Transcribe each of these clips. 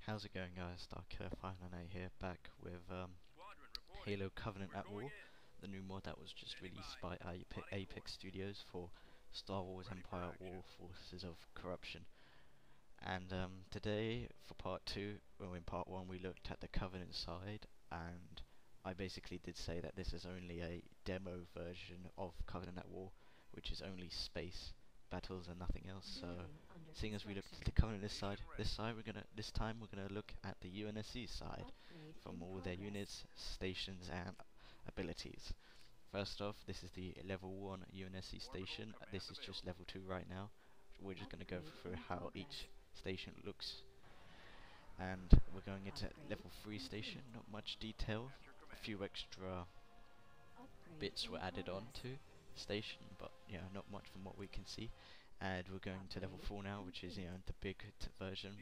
How's it going, guys? Dark598 here, back with Halo Covenant at War, the new mod that was just released by Apex Studios for Star Wars Empire at War Forces of Corruption. And today, for part 2, well, in part 1 we looked at the Covenant side, and I basically did say that this is only a demo version of Covenant at War, which is only space battles and nothing else. So, seeing as we looked at the Covenant this time we're gonna look at the UNSC side, from all their units, stations, and abilities. First off, this is the level 1 UNSC station. This is just level 2 right now. We're just gonna go through how each station looks, and we're going into level 3 station. Not much detail, a few extra bits were added on to station, but yeah, not much from what we can see. And we're going to level 4 now, which is, the big version,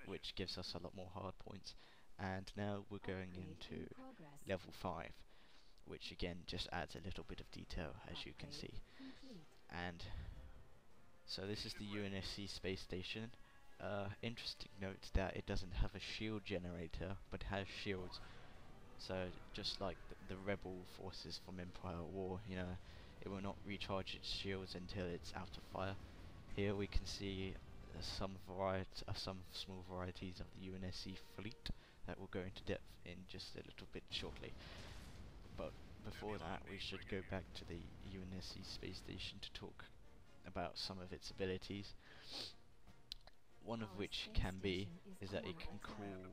which gives us a lot more hard points. And now we're going into level 5, which again just adds a little bit of detail, as you can see. And so this is the UNSC space station. Interesting note that it doesn't have a shield generator, but has shields. So just like the rebel forces from Empire War, it will not recharge its shields until it's out of fire. Here we can see some small varieties of the UNSC fleet that will go into depth in just a little bit shortly. But before that, we should go back to the UNSC space station to talk about some of its abilities. One of which is that it can call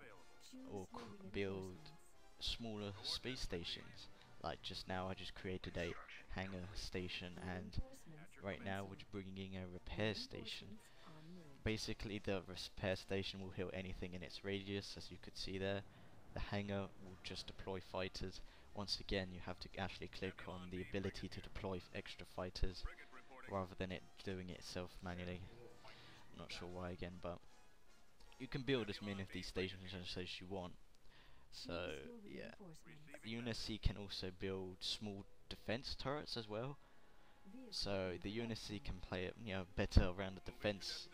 or build smaller space stations. Like just now I just created a hangar station, and right now we're bringing in a repair station. Basically the repair station will heal anything in its radius, as you could see there. The hangar will just deploy fighters. Once again, you have to actually click on the ability to deploy extra fighters rather than it doing it itself manually. I'm not sure why again, but you can build as many of these stations as you want. So yeah, UNSC can also build small defense turrets as well. So the UNSC can play it, better around the defense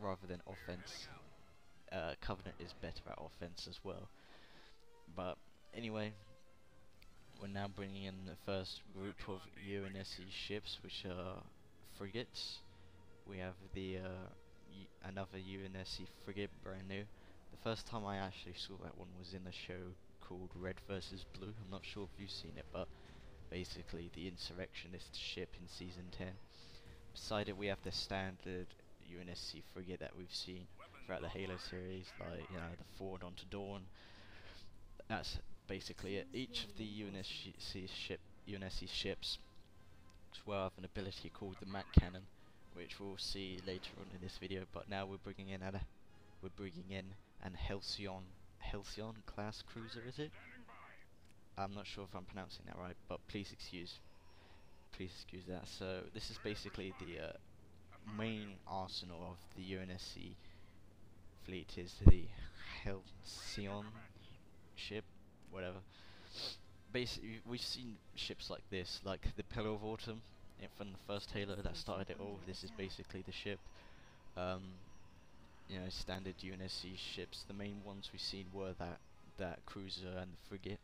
rather than offense. Covenant is better at offense as well. But anyway, we're now bringing in the first group of UNSC ships, which are frigates. We have the another UNSC frigate, brand new. The first time I actually saw that one was in a show called Red vs. Blue. I'm not sure if you've seen it, but basically the insurrectionist ship in season 10. Beside it we have the standard UNSC frigate that we've seen throughout the Halo series, like the Forward onto Dawn. That's basically it. Each of the UNSC ships will have an ability called the Mac Cannon, which we'll see later on in this video. But now we're bringing in an Halcyon class cruiser, is it? I'm not sure if I'm pronouncing that right, but please excuse that. So this is basically the main arsenal of the UNSC fleet, is the Halcyon ship, whatever. Basically, we've seen ships like this, like the Pillar of Autumn from the first Halo that started it all. This is basically the ship. Standard UNSC ships. The main ones we've seen were that cruiser and the frigate.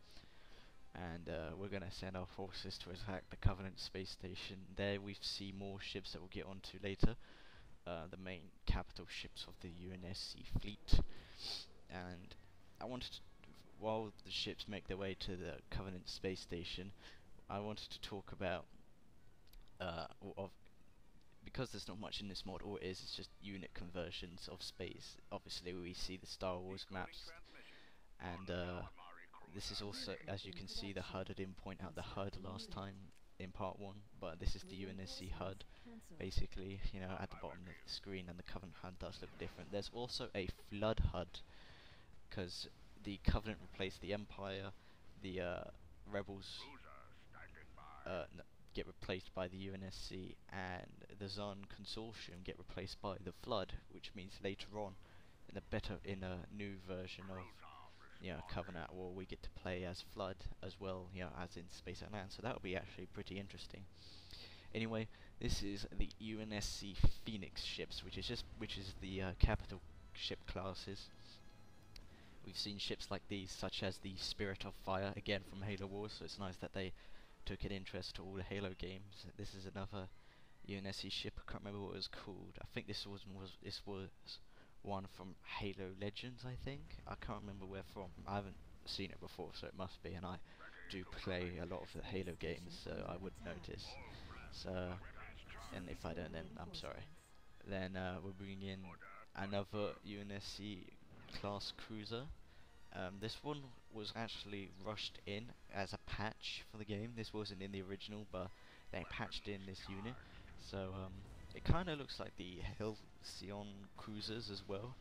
And we're gonna send our forces to attack the Covenant space station. There we see more ships that we'll get onto later. The main capital ships of the UNSC fleet. And I wanted to, while the ships make their way to the Covenant space station, I wanted to talk about because there's not much in this mod. All it is just unit conversions of space. Obviously we see the Star Wars maps, and this is also, as you can see, the HUD. I didn't point out the HUD last time in part 1, but this is the UNSC HUD. Basically, at the bottom of the screen, and the Covenant HUD does look different. There's also a Flood HUD, because the Covenant replaced the Empire, the Rebels get replaced by the UNSC, and the Zon Consortium get replaced by the Flood, which means later on, in a new version of Covenant War, we get to play as Flood as well, as in Space and Land. So that will be actually pretty interesting. Anyway, this is the UNSC Phoenix ships, which is the capital ship classes. We've seen ships like these, such as the Spirit of Fire, again from Halo Wars, so it's nice that they took an interest to all the Halo games. This is another UNSC ship. I can't remember what it was called. I think this was one from Halo Legends. I think I can't remember where from. I haven't seen it before, so it must be. And I do play a lot of the Halo games, so I would notice. So, and if I don't, then I'm sorry. Then we're bringing in another UNSC class cruiser. This one was actually rushed in as a patch for the game. This wasn't in the original, but they patched in this unit. So it kind of looks like the Halcyon cruisers as well.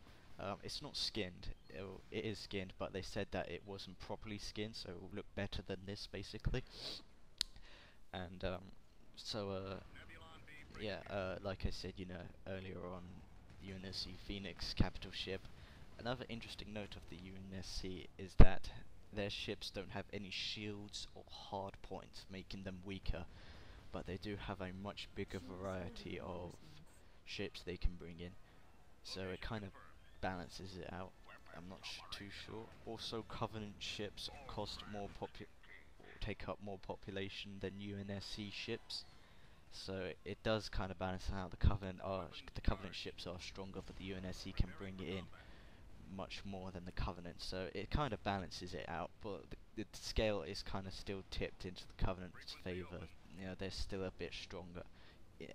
It's not skinned. It is skinned, but they said that it wasn't properly skinned, so it will look better than this, basically. And yeah, like I said, earlier on, UNSC Phoenix capital ship. Another interesting note of the UNSC is that their ships don't have any shields or hard points, making them weaker, but they do have a much bigger variety of ships they can bring in, so it kind of balances it out. I'm not too sure. Also, Covenant ships cost more take up more population than UNSC ships, so it does kind of balance out. The Covenant ships are stronger, but the UNSC can bring it in much more than the Covenant, so it kind of balances it out, but the scale is kind of still tipped into the Covenant's favour. They're still a bit stronger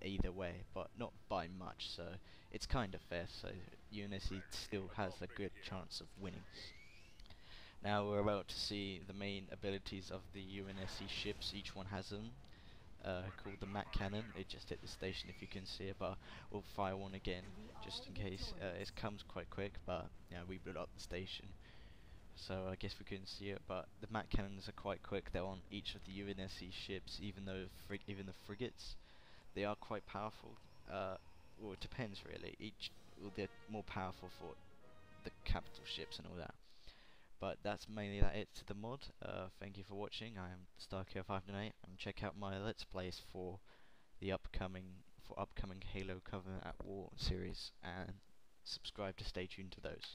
either way, but not by much, so it's kind of fair, so UNSC still has a good chance of winning. Now we're about to see the main abilities of the UNSC ships. Each one has them, called the Mac Cannon. It just hit the station, if you can see it, but we'll fire one again just in case. It comes quite quick, but we blew up the station, so I guess we couldn't see it. But the Mac Cannons are quite quick. They're on each of the UNSC ships, even the frigates. They are quite powerful. Well, it depends really. They're more powerful for the capital ships and all that. But that's mainly it to the mod. Thank you for watching. I am StarKiller598, and check out my Let's Plays for the upcoming Halo Covenant at War series, and subscribe to stay tuned to those.